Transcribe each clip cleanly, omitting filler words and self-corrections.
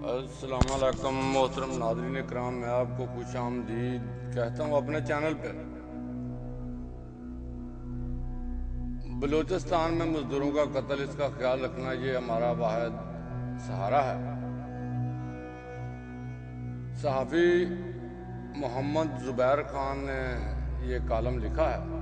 السلام علیکم محترم ناظرین اکرام، میں آپ کو خوش آمدید کہتا ہوں اپنے چینل پہ۔ بلوچستان میں مزدوروں کا قتل، اس کا خیال رکھنا یہ ہمارا واحد سہارا ہے۔ صحافی محمد زبیر خان نے یہ کالم لکھا ہے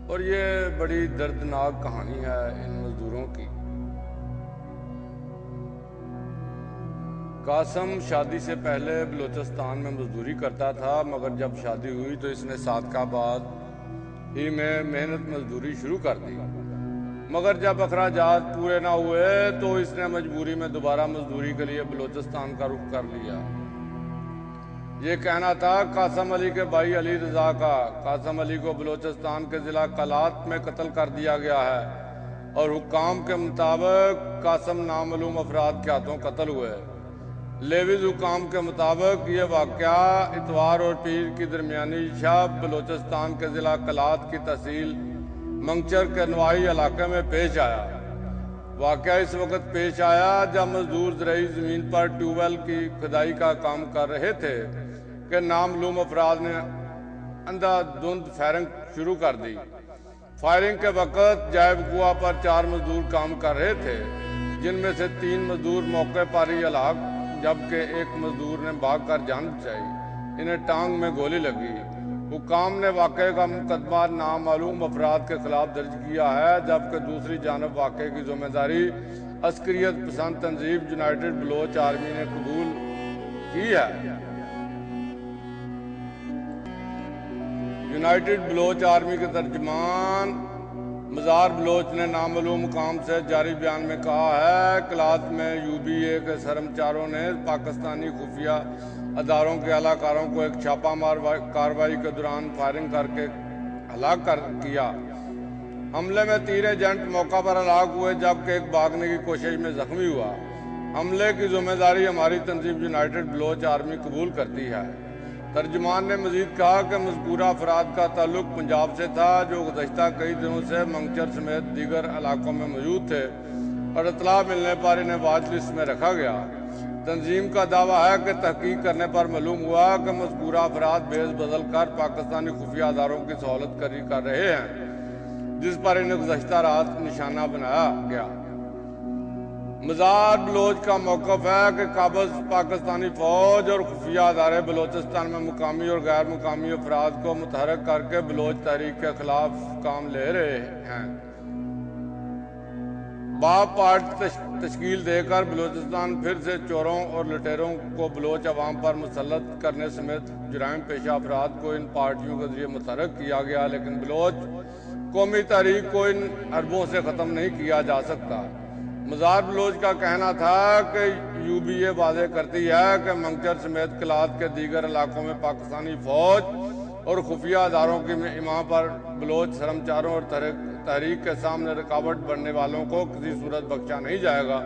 اور یہ بڑی دردناک کہانی ہے ان مزدوروں کی۔ قاسم شادی سے پہلے بلوچستان میں مزدوری کرتا تھا، مگر جب شادی ہوئی تو اس نے صادقہ بعد ہی میں محنت مزدوری شروع کر دی، مگر جب اخراجات پورے نہ ہوئے تو اس نے مجبوری میں دوبارہ مزدوری کے لیے بلوچستان کا رخ کر لیا۔ یہ کہنا تھا قاسم علی کے بھائی علی رضا کا۔ قاسم علی کو بلوچستان کے ضلع کلات میں قتل کر دیا گیا ہے اور حکام کے مطابق قاسم نامعلوم افراد کے ہاتھوں قتل ہوئے۔ لیوز حکام کے مطابق یہ واقعہ اتوار اور پیر کی درمیانی شب بلوچستان کے ضلع کلات کی تحصیل منگچر کے نوائی علاقے میں پیش آیا۔ واقعہ اس وقت پیش آیا جب مزدور زرعی زمین پر ٹیوب ویل کی کھدائی کا کام کر رہے تھے کہ نامعلوم افراد نے اندھا دھند فائرنگ شروع کر دی۔ فائرنگ کے وقت جائب کنواں پر 4 مزدور کام کر رہے تھے، جن میں سے 3 مزدور موقع پر ہی ہلاک، جبکہ ایک مزدور نے بھاگ کر جان بچائی۔ انہیں ٹانگ میں گولی لگی۔ حکام نے واقعے کا مقدمہ نامعلوم افراد کے خلاف درج کیا ہے، جبکہ دوسری جانب واقعے کی ذمہ داری عسکریت پسند تنظیم یونائیٹڈ بلوچ آرمی نے قبول کی ہے۔ یونائیٹڈ بلوچ آرمی کے ترجمان مزار بلوچ نے نامعلوم مقام سے جاری بیان میں کہا ہے، کلات میں UBA کے سرمچاروں نے پاکستانی خفیہ اداروں کے اعلی کاروں کو ایک چھاپہ مار کارروائی کے دوران فائرنگ کر کے ہلاک کیا۔ حملے میں 3 ایجنٹ موقع پر ہلاک ہوئے، جبکہ ایک بھاگنے کی کوشش میں زخمی ہوا۔ حملے کی ذمہ داری ہماری تنظیم یونائیٹڈ بلوچ آرمی قبول کرتی ہے۔ ترجمان نے مزید کہا کہ مذکورہ افراد کا تعلق پنجاب سے تھا، جو گزشتہ کئی دنوں سے منگچر سمیت دیگر علاقوں میں موجود تھے اور اطلاع ملنے پر انہیں واچ لسٹ میں رکھا گیا۔ تنظیم کا دعویٰ ہے کہ تحقیق کرنے پر معلوم ہوا کہ مذکورہ افراد بھیس بدل کر پاکستانی خفیہ اداروں کی سہولت کاری کر رہے ہیں، جس پر انہیں گزشتہ رات نشانہ بنایا گیا۔ مزار بلوچ کا موقف ہے کہ قابض پاکستانی فوج اور خفیہ ادارے بلوچستان میں مقامی اور غیر مقامی افراد کو متحرک کر کے بلوچ تحریک کے خلاف کام لے رہے ہیں۔ باب پارٹ تشکیل دے کر بلوچستان پھر سے چوروں اور لٹیروں کو بلوچ عوام پر مسلط کرنے سمیت جرائم پیشہ افراد کو ان پارٹیوں کے ذریعے متحرک کیا گیا، لیکن بلوچ قومی تحریک کو ان حربوں سے ختم نہیں کیا جا سکتا۔ مزار بلوچ کا کہنا تھا کہ UBA واضح کرتی ہے کہ منگچر سمیت کلات کے دیگر علاقوں میں پاکستانی فوج اور خفیہ اداروں کی اماں پر بلوچ سرمچاروں اور تحریک کے سامنے رکاوٹ بننے والوں کو کسی صورت بخشا نہیں جائے گا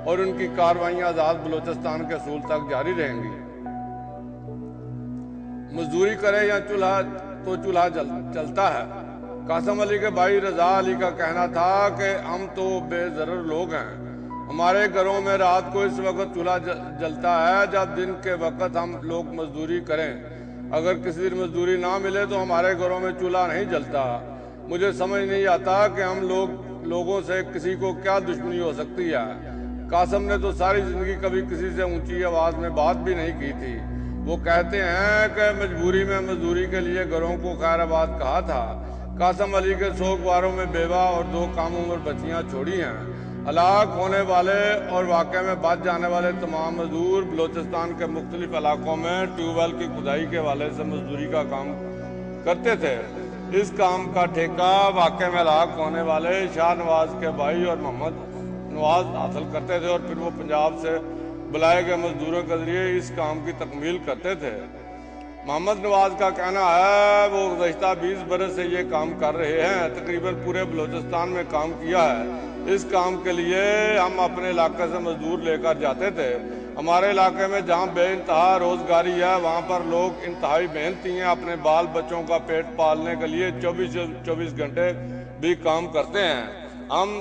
اور ان کی کارروائیاں آزاد بلوچستان کے اصول تک جاری رہیں گی۔ مزدوری کرے یا چولہا چلتا ہے۔ قاسم علی کے بھائی رضا علی کا کہنا تھا کہ ہم تو بے ضرر لوگ ہیں، ہمارے گھروں میں رات کو اس وقت چولہا جلتا ہے جب دن کے وقت ہم لوگ مزدوری کریں، اگر کسی دن مزدوری نہ ملے تو ہمارے گھروں میں چولہا نہیں جلتا۔ مجھے سمجھ نہیں آتا کہ ہم لوگوں سے کسی کو کیا دشمنی ہو سکتی ہے۔ قاسم نے تو ساری زندگی کبھی کسی سے اونچی آواز میں بات بھی نہیں کی تھی۔ وہ کہتے ہیں کہ مجبوری میں مزدوری کے لیے گھروں کو خیر آباد کہا تھا۔ قاسم علی کے سوگواروں میں بیوہ اور 2 کم عمر بچیاں چھوڑی ہیں۔ ہلاک ہونے والے اور واقعے میں بچ جانے والے تمام مزدور بلوچستان کے مختلف علاقوں میں ٹیوب ویل کی کھدائی کے حوالے سے مزدوری کا کام کرتے تھے۔ اس کام کا ٹھیکہ واقعے میں ہلاک ہونے والے شاہ نواز کے بھائی اور محمد نواز حاصل کرتے تھے اور پھر وہ پنجاب سے بلائے گئے مزدوروں کے ذریعے اس کام کی تکمیل کرتے تھے۔ محمد نواز کا کہنا ہے وہ گزشتہ 20 برس سے یہ کام کر رہے ہیں، تقریباً پورے بلوچستان میں کام کیا ہے۔ اس کام کے لیے ہم اپنے علاقے سے مزدور لے کر جاتے تھے۔ ہمارے علاقے میں جہاں بے انتہا روزگاری ہے، وہاں پر لوگ انتہائی محنتی ہیں، اپنے بال بچوں کا پیٹ پالنے کے لیے 24 گھنٹے بھی کام کرتے ہیں۔ ہم